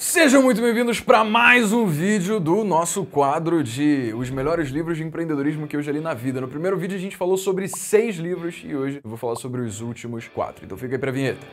Sejam muito bem-vindos para mais um vídeo do nosso quadro de os melhores livros de empreendedorismo que eu já li na vida. No primeiro vídeo a gente falou sobre 6 livros e hoje eu vou falar sobre os últimos 4. Então fica aí pra vinheta.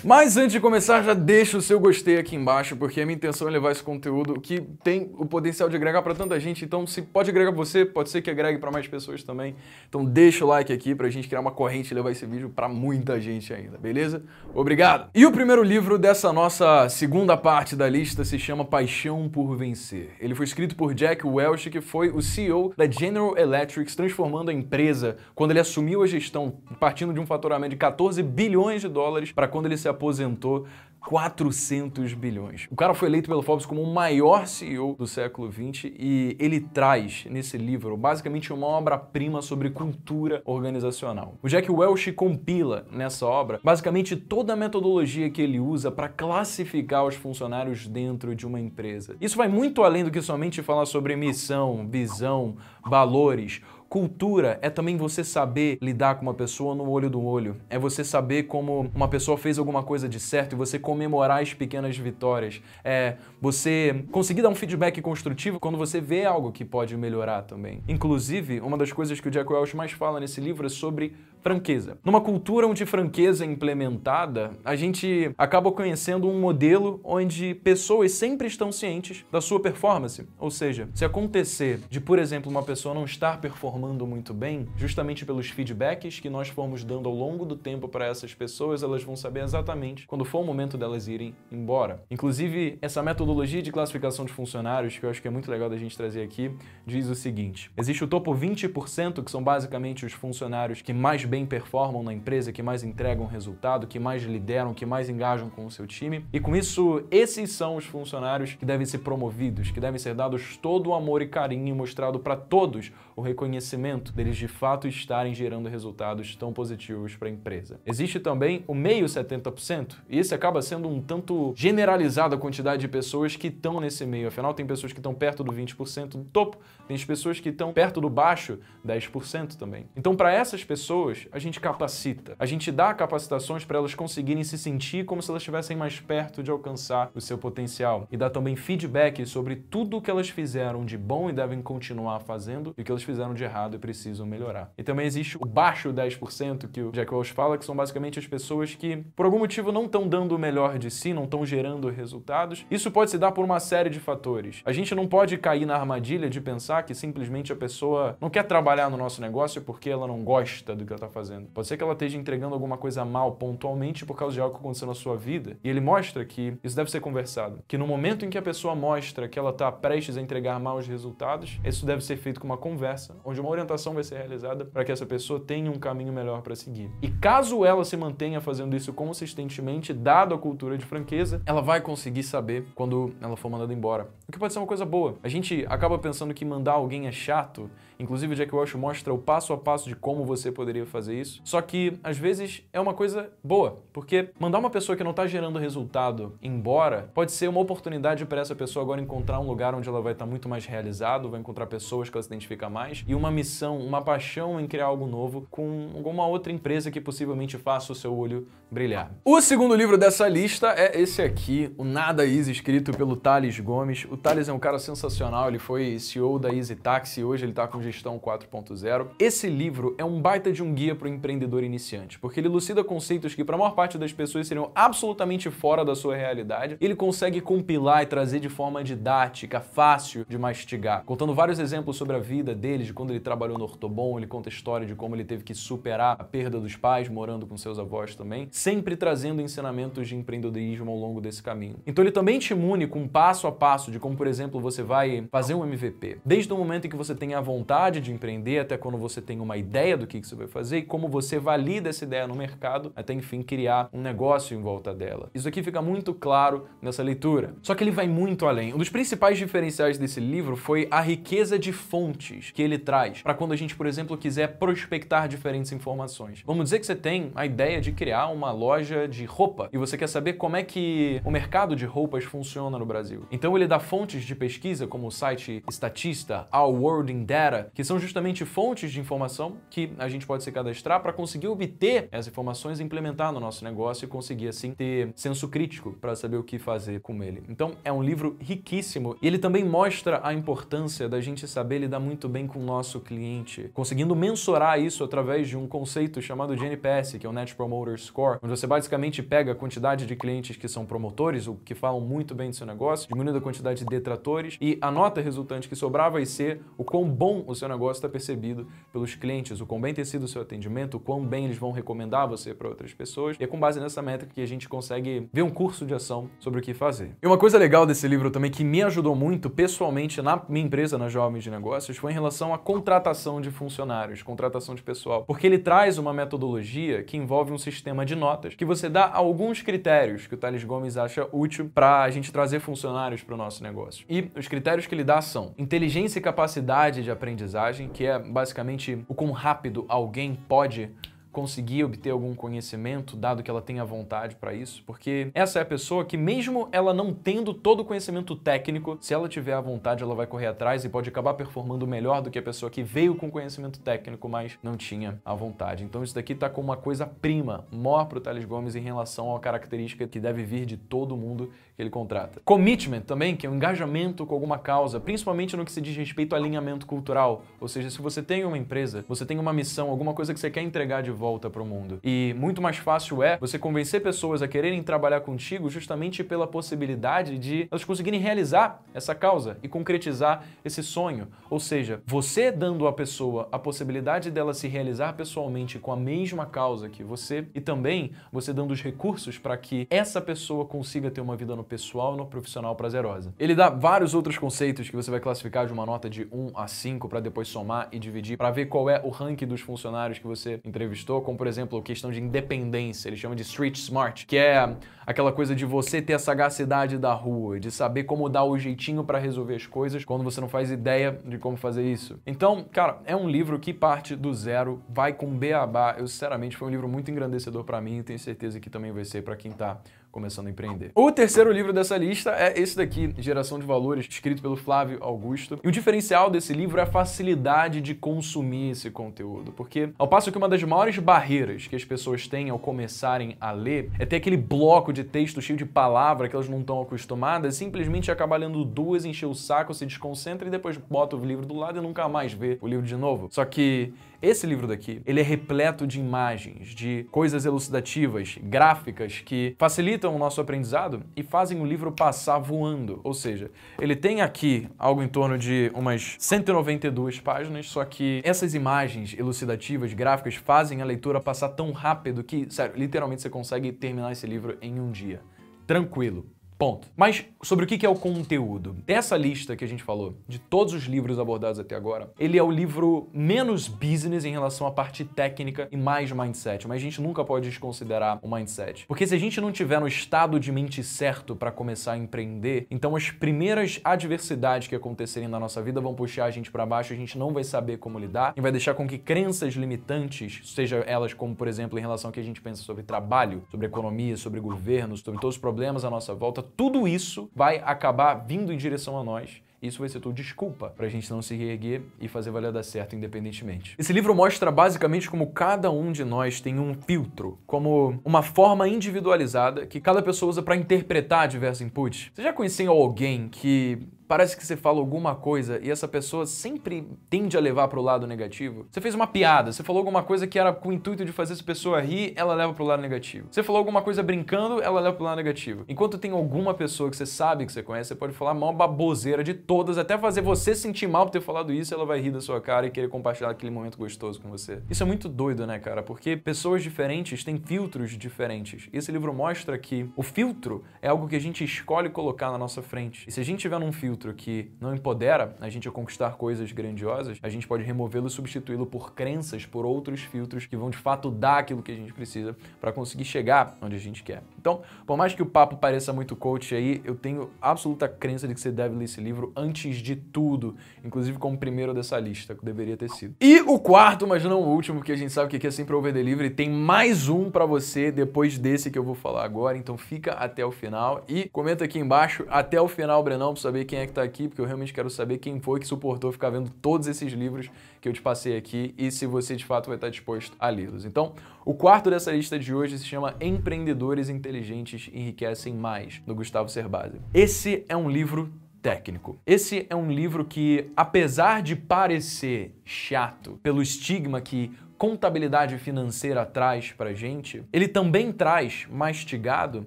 Mas antes de começar, já deixa o seu gostei aqui embaixo, porque a minha intenção é levar esse conteúdo que tem o potencial de agregar para tanta gente. Então, se pode agregar você, pode ser que agregue para mais pessoas também. Então, deixa o like aqui pra gente criar uma corrente e levar esse vídeo para muita gente ainda, beleza? Obrigado! E o primeiro livro dessa nossa segunda parte da lista se chama Paixão por Vencer. Ele foi escrito por Jack Welch, que foi o CEO da General Electric, transformando a empresa quando ele assumiu a gestão, partindo de um faturamento de 14 bilhões de dólares para quando ele se aposentou 400 bilhões. O cara foi eleito pelo Forbes como o maior CEO do século XX e ele traz nesse livro basicamente uma obra-prima sobre cultura organizacional. O Jack Welch compila nessa obra basicamente toda a metodologia que ele usa para classificar os funcionários dentro de uma empresa. Isso vai muito além do que somente falar sobre missão, visão, valores. Cultura é também você saber lidar com uma pessoa no olho do olho. É você saber como uma pessoa fez alguma coisa de certo e você comemorar as pequenas vitórias. É você conseguir dar um feedback construtivo quando você vê algo que pode melhorar também. Inclusive, uma das coisas que o Jack Welch mais fala nesse livro é sobre franqueza. Numa cultura onde franqueza é implementada, a gente acaba conhecendo um modelo onde pessoas sempre estão cientes da sua performance. Ou seja, se acontecer de, por exemplo, uma pessoa não estar performando muito bem, justamente pelos feedbacks que nós formos dando ao longo do tempo para essas pessoas, elas vão saber exatamente quando for o momento delas irem embora. Inclusive, essa metodologia de classificação de funcionários, que eu acho que é muito legal da gente trazer aqui, diz o seguinte: existe o topo 20%, que são basicamente os funcionários que mais bem performam na empresa, que mais entregam resultado, que mais lideram, que mais engajam com o seu time. E com isso, esses são os funcionários que devem ser promovidos, que devem ser dados todo o amor e carinho e mostrado para todos o reconhecimento deles de fato estarem gerando resultados tão positivos para a empresa. Existe também o meio 70%, e esse acaba sendo um tanto generalizado a quantidade de pessoas que estão nesse meio. Afinal, tem pessoas que estão perto do 20% do topo, tem pessoas que estão perto do baixo 10% também. Então, para essas pessoas, a gente capacita, a gente dá capacitações para elas conseguirem se sentir como se elas estivessem mais perto de alcançar o seu potencial e dá também feedback sobre tudo o que elas fizeram de bom e devem continuar fazendo e o que elas fizeram de errado e precisam melhorar. E também existe o baixo 10% que o Jack Welch fala, que são basicamente as pessoas que, por algum motivo, não estão dando o melhor de si, não estão gerando resultados. Isso pode se dar por uma série de fatores. A gente não pode cair na armadilha de pensar que simplesmente a pessoa não quer trabalhar no nosso negócio porque ela não gosta do que ela está fazendo. Pode ser que ela esteja entregando alguma coisa mal pontualmente por causa de algo que aconteceu na sua vida. E ele mostra que isso deve ser conversado. Que no momento em que a pessoa mostra que ela está prestes a entregar maus resultados, isso deve ser feito com uma conversa, onde uma orientação vai ser realizada para que essa pessoa tenha um caminho melhor para seguir. E caso ela se mantenha fazendo isso consistentemente, dado a cultura de franqueza, ela vai conseguir saber quando ela for mandada embora. O que pode ser uma coisa boa. A gente acaba pensando que mandar alguém é chato. Inclusive o Jack Welch mostra o passo a passo de como você poderia fazer isso. Só que, às vezes, é uma coisa boa. Porque mandar uma pessoa que não está gerando resultado embora pode ser uma oportunidade para essa pessoa agora encontrar um lugar onde ela vai estar muito mais realizado, vai encontrar pessoas que ela se identifica mais e uma missão, uma paixão em criar algo novo com alguma outra empresa que possivelmente faça o seu olho brilhar. O segundo livro dessa lista é esse aqui, o Nada Easy, escrito pelo Thales Gomes. O Thales é um cara sensacional, ele foi CEO da Easy Taxi, hoje ele está com Gestão 4.0. Esse livro é um baita de um guia para o empreendedor iniciante, porque ele elucida conceitos que para a maior parte das pessoas seriam absolutamente fora da sua realidade. Ele consegue compilar e trazer de forma didática, fácil de mastigar, contando vários exemplos sobre a vida dele, de quando ele trabalhou no Ortobon, ele conta a história de como ele teve que superar a perda dos pais, morando com seus avós também, sempre trazendo ensinamentos de empreendedorismo ao longo desse caminho. Então ele também te imune com um passo a passo de como, por exemplo, você vai fazer um MVP. Desde o momento em que você tem a vontade de empreender, até quando você tem uma ideia do que você vai fazer e como você valida essa ideia no mercado, até enfim criar um negócio em volta dela. Isso aqui fica muito claro nessa leitura. Só que ele vai muito além. Um dos principais diferenciais desse livro foi a riqueza de fontes que ele traz para quando a gente, por exemplo, quiser prospectar diferentes informações. Vamos dizer que você tem a ideia de criar uma loja de roupa e você quer saber como é que o mercado de roupas funciona no Brasil. Então ele dá fontes de pesquisa como o site Statista, Our World in Data, que são justamente fontes de informação que a gente pode ser cada cadastrar para conseguir obter essas informações, implementar no nosso negócio e conseguir, assim, ter senso crítico para saber o que fazer com ele. Então, é um livro riquíssimo e ele também mostra a importância da gente saber lidar muito bem com o nosso cliente, conseguindo mensurar isso através de um conceito chamado de NPS, que é o Net Promoter Score, onde você basicamente pega a quantidade de clientes que são promotores, ou que falam muito bem do seu negócio, diminuindo a quantidade de detratores, e a nota resultante que sobrar vai ser o quão bom o seu negócio está percebido pelos clientes, o quão bem tem sido o seu atendimento, o quão bem eles vão recomendar você para outras pessoas, e é com base nessa métrica que a gente consegue ver um curso de ação sobre o que fazer. E uma coisa legal desse livro também, que me ajudou muito pessoalmente na minha empresa, na Jovens de Negócios, foi em relação à contratação de funcionários, contratação de pessoal, porque ele traz uma metodologia que envolve um sistema de notas, que você dá alguns critérios que o Tales Gomes acha útil para a gente trazer funcionários para o nosso negócio. E os critérios que ele dá são inteligência e capacidade de aprendizagem, que é basicamente o quão rápido alguém pode conseguir obter algum conhecimento, dado que ela tenha vontade para isso, porque essa é a pessoa que, mesmo ela não tendo todo o conhecimento técnico, se ela tiver a vontade, ela vai correr atrás e pode acabar performando melhor do que a pessoa que veio com conhecimento técnico, mas não tinha a vontade. Então isso daqui tá como uma coisa-prima maior pro Tales Gomes em relação à característica que deve vir de todo mundo que ele contrata. Commitment também, que é um engajamento com alguma causa, principalmente no que se diz respeito ao alinhamento cultural, ou seja, se você tem uma empresa, você tem uma missão, alguma coisa que você quer entregar de volta para o mundo. E muito mais fácil é você convencer pessoas a quererem trabalhar contigo justamente pela possibilidade de elas conseguirem realizar essa causa e concretizar esse sonho. Ou seja, você dando à pessoa a possibilidade dela se realizar pessoalmente com a mesma causa que você e também você dando os recursos para que essa pessoa consiga ter uma vida no pessoal e no profissional prazerosa. Ele dá vários outros conceitos que você vai classificar de uma nota de 1 a 5 para depois somar e dividir para ver qual é o ranking dos funcionários que você entrevistou, como por exemplo a questão de independência, ele chama de street smart, que é aquela coisa de você ter a sagacidade da rua, de saber como dar o jeitinho para resolver as coisas quando você não faz ideia de como fazer isso. Então, cara, é um livro que parte do zero, vai com beabá. Eu, sinceramente, foi um livro muito engrandecedor para mim e tenho certeza que também vai ser para quem tá começando a empreender. O terceiro livro dessa lista é esse daqui, Geração de Valores, escrito pelo Flávio Augusto. E o diferencial desse livro é a facilidade de consumir esse conteúdo, porque ao passo que uma das maiores barreiras que as pessoas têm ao começarem a ler é ter aquele bloco de texto cheio de palavra que elas não estão acostumadas, simplesmente acabar lendo duas, encher o saco, se desconcentra e depois bota o livro do lado e nunca mais vê o livro de novo. Só que esse livro daqui, ele é repleto de imagens, de coisas elucidativas, gráficas que facilitam o nosso aprendizado e fazem o livro passar voando. Ou seja, ele tem aqui algo em torno de umas 192 páginas, só que essas imagens elucidativas, gráficas, fazem a leitura passar tão rápido que, sério, literalmente você consegue terminar esse livro em um dia. Tranquilo. Ponto. Mas sobre o que é o conteúdo? Dessa lista que a gente falou, de todos os livros abordados até agora, ele é o livro menos business em relação à parte técnica e mais mindset, mas a gente nunca pode desconsiderar o mindset. Porque se a gente não tiver no estado de mente certo para começar a empreender, então as primeiras adversidades que acontecerem na nossa vida vão puxar a gente para baixo, a gente não vai saber como lidar e vai deixar com que crenças limitantes, seja elas como, por exemplo, em relação ao que a gente pensa sobre trabalho, sobre economia, sobre governo, sobre todos os problemas à nossa volta, tudo isso vai acabar vindo em direção a nós. Isso vai ser tudo desculpa pra gente não se reerguer e fazer valer dar certo independentemente. Esse livro mostra basicamente como cada um de nós tem um filtro, como uma forma individualizada que cada pessoa usa pra interpretar diversos inputs. Você já conheceu alguém que parece que você fala alguma coisa e essa pessoa sempre tende a levar pro lado negativo? Você fez uma piada, você falou alguma coisa que era com o intuito de fazer essa pessoa rir, ela leva pro lado negativo. Você falou alguma coisa brincando, ela leva pro lado negativo. Enquanto tem alguma pessoa que você sabe que você conhece, você pode falar a maior baboseira de todas, até fazer você sentir mal por ter falado isso, ela vai rir da sua cara e querer compartilhar aquele momento gostoso com você. Isso é muito doido, né, cara? Porque pessoas diferentes têm filtros diferentes. E esse livro mostra que o filtro é algo que a gente escolhe colocar na nossa frente. E se a gente tiver num filtro que não empodera a gente a conquistar coisas grandiosas, a gente pode removê-lo e substituí-lo por crenças, por outros filtros que vão de fato dar aquilo que a gente precisa para conseguir chegar onde a gente quer. Então, por mais que o papo pareça muito coach aí, eu tenho absoluta crença de que você deve ler esse livro antes de tudo, inclusive como primeiro dessa lista, que deveria ter sido. E o quarto, mas não o último, porque a gente sabe que aqui é sempre over delivery, tem mais um para você depois desse que eu vou falar agora, então fica até o final e comenta aqui embaixo até o final, Brenão, para saber quem é é que tá aqui, porque eu realmente quero saber quem foi que suportou ficar vendo todos esses livros que eu te passei aqui e se você de fato vai estar disposto a lê-los. Então, o quarto dessa lista de hoje se chama Empreendedores Inteligentes Enriquecem Mais, do Gustavo Cerbasi. Esse é um livro técnico. Esse é um livro que, apesar de parecer chato pelo estigma que contabilidade financeira traz pra gente, ele também traz, mastigado,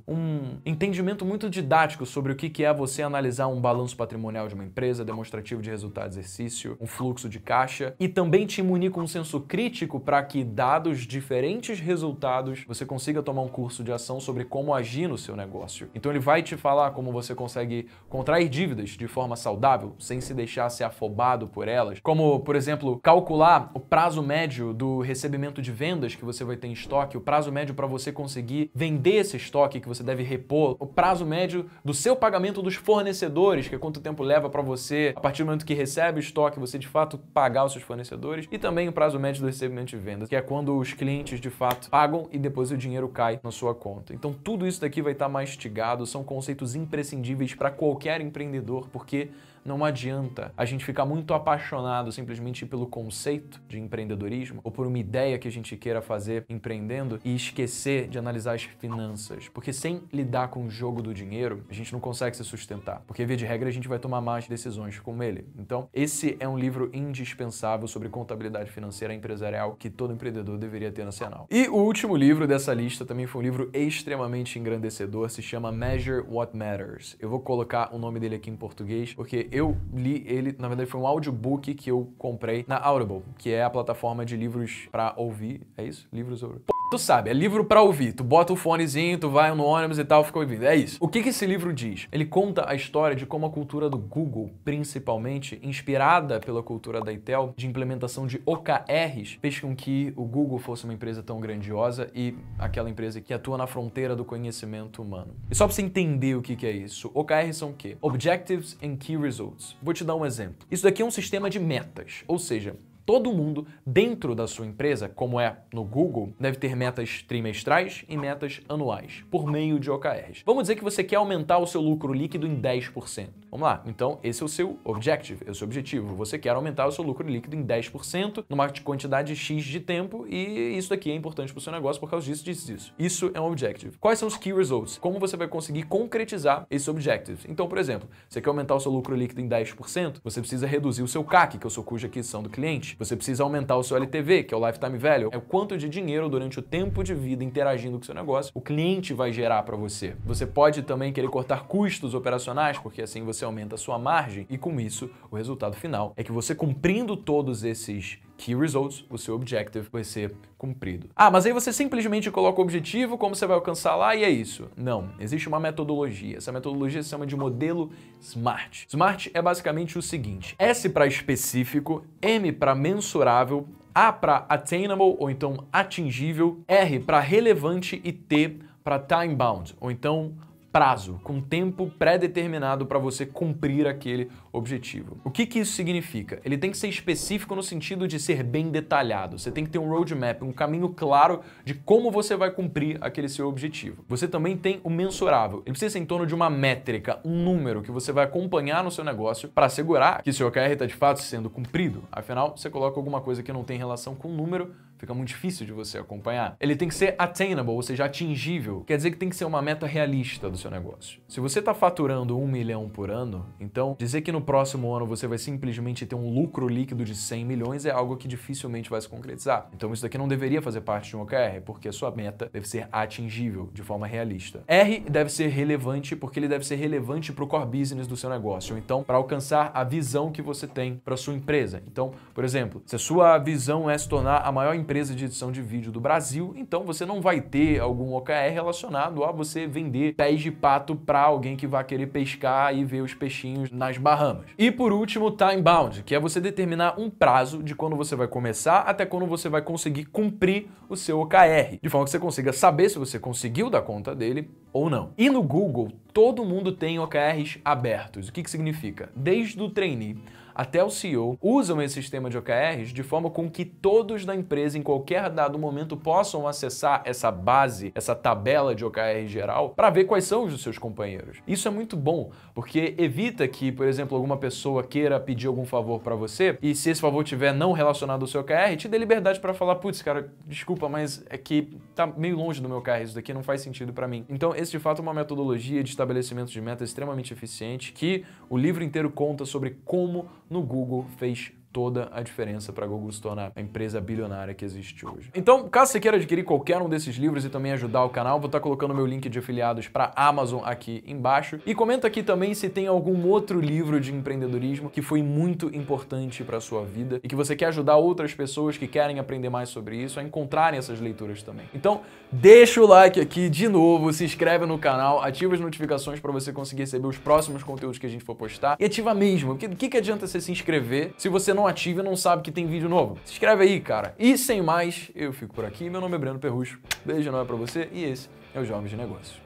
um entendimento muito didático sobre o que é você analisar um balanço patrimonial de uma empresa, demonstrativo de resultado de exercício, um fluxo de caixa, e também te munir com um senso crítico para que, dados diferentes resultados, você consiga tomar um curso de ação sobre como agir no seu negócio. Então ele vai te falar como você consegue contrair dívidas de forma saudável, sem se deixar ser afobado por elas, como, por exemplo, calcular o prazo médio do recebimento de vendas que você vai ter em estoque, o prazo médio para você conseguir vender esse estoque que você deve repor, o prazo médio do seu pagamento dos fornecedores, que é quanto tempo leva para você, a partir do momento que recebe o estoque, você de fato pagar os seus fornecedores, e também o prazo médio do recebimento de vendas, que é quando os clientes de fato pagam e depois o dinheiro cai na sua conta. Então tudo isso daqui vai estar mastigado, são conceitos imprescindíveis para qualquer empreendedor, porque não adianta a gente ficar muito apaixonado simplesmente pelo conceito de empreendedorismo ou por uma ideia que a gente queira fazer empreendendo e esquecer de analisar as finanças. Porque sem lidar com o jogo do dinheiro, a gente não consegue se sustentar. Porque, via de regra, a gente vai tomar más decisões com ele. Então, esse é um livro indispensável sobre contabilidade financeira empresarial que todo empreendedor deveria ter no arsenal. E o último livro dessa lista também foi um livro extremamente engrandecedor, se chama Measure What Matters. Eu vou colocar o nome dele aqui em português, porque eu li ele, na verdade foi um audiobook que eu comprei na Audible, que é a plataforma de livros pra ouvir. É isso? Livros ou... Tu sabe, é livro pra ouvir. Tu bota o fonezinho, tu vai no ônibus e tal, fica ouvindo. É isso. O que esse livro diz? Ele conta a história de como a cultura do Google, principalmente, inspirada pela cultura da Intel, de implementação de OKRs, fez com que o Google fosse uma empresa tão grandiosa e aquela empresa que atua na fronteira do conhecimento humano. E só pra você entender o que é isso, OKRs são o quê? Objectives and Key Results. Vou te dar um exemplo. Isso daqui é um sistema de metas, ou seja, todo mundo dentro da sua empresa, como é no Google, deve ter metas trimestrais e metas anuais, por meio de OKRs. Vamos dizer que você quer aumentar o seu lucro líquido em 10%. Vamos lá, então esse é o seu objective, é o seu objetivo. Você quer aumentar o seu lucro líquido em 10% numa quantidade X de tempo e isso daqui é importante para o seu negócio por causa disso, disso. Isso é um objective. Quais são os key results? Como você vai conseguir concretizar esse objective? Então, por exemplo, você quer aumentar o seu lucro líquido em 10%, você precisa reduzir o seu CAC, que é o seu custo de aquisição do cliente. Você precisa aumentar o seu LTV, que é o Lifetime Value, é o quanto de dinheiro durante o tempo de vida interagindo com o seu negócio o cliente vai gerar para você. Você pode também querer cortar custos operacionais, porque assim você aumenta a sua margem e com isso o resultado final é que você cumprindo todos esses Key Results, o seu objective vai ser cumprido. Ah, mas aí você simplesmente coloca o objetivo, como você vai alcançar lá e é isso. Não, existe uma metodologia. Essa metodologia se chama de modelo SMART. SMART é basicamente o seguinte: S para específico, M para mensurável, A para attainable, ou então atingível, R para relevante e T para time bound, ou então prazo, com tempo pré-determinado para você cumprir aquele objetivo. O que isso significa? Ele tem que ser específico no sentido de ser bem detalhado. Você tem que ter um roadmap, um caminho claro de como você vai cumprir aquele seu objetivo. Você também tem o mensurável. Ele precisa ser em torno de uma métrica, um número que você vai acompanhar no seu negócio para assegurar que seu OKR está de fato sendo cumprido. Afinal, você coloca alguma coisa que não tem relação com o número, fica muito difícil de você acompanhar. Ele tem que ser attainable, ou seja, atingível. Quer dizer que tem que ser uma meta realista do seu negócio. Se você está faturando 1 milhão por ano, então dizer que no próximo ano você vai simplesmente ter um lucro líquido de 100 milhões é algo que dificilmente vai se concretizar. Então isso daqui não deveria fazer parte de um OKR, porque a sua meta deve ser atingível, de forma realista. R deve ser relevante, porque ele deve ser relevante para o core business do seu negócio, ou então para alcançar a visão que você tem para sua empresa. Então, por exemplo, se a sua visão é se tornar a maior empresa de edição de vídeo do Brasil, então você não vai ter algum OKR relacionado a você vender pés de pato para alguém que vai querer pescar e ver os peixinhos nas Bahamas. E por último, time bound, que é você determinar um prazo de quando você vai começar até quando você vai conseguir cumprir o seu OKR, de forma que você consiga saber se você conseguiu dar conta dele ou não. E no Google, todo mundo tem OKRs abertos. O que significa? Desde o trainee até o CEO, usam esse sistema de OKRs de forma com que todos da empresa, em qualquer dado momento, possam acessar essa base, essa tabela de OKR geral, para ver quais são os dos seus companheiros. Isso é muito bom, porque evita que, por exemplo, alguma pessoa queira pedir algum favor para você e se esse favor tiver não relacionado ao seu OKR, te dê liberdade para falar, putz, cara, desculpa, mas é que tá meio longe do meu OKR, isso daqui não faz sentido para mim. Então, esse de fato é uma metodologia de estabelecimento de metas extremamente eficiente que o livro inteiro conta sobre como no Google fez toda a diferença para a Google se tornar a empresa bilionária que existe hoje. Então, caso você queira adquirir qualquer um desses livros e também ajudar o canal, vou estar colocando meu link de afiliados para Amazon aqui embaixo. E comenta aqui também se tem algum outro livro de empreendedorismo que foi muito importante para a sua vida e que você quer ajudar outras pessoas que querem aprender mais sobre isso a encontrarem essas leituras também. Então, deixa o like aqui de novo, se inscreve no canal, ativa as notificações para você conseguir receber os próximos conteúdos que a gente for postar e ativa mesmo. O que adianta você se inscrever se você não ativa e não sabe que tem vídeo novo? Se inscreve aí, cara. E sem mais, eu fico por aqui. Meu nome é Breno Perrucho. Beijo enorme pra você e esse é o Jovens de Negócios.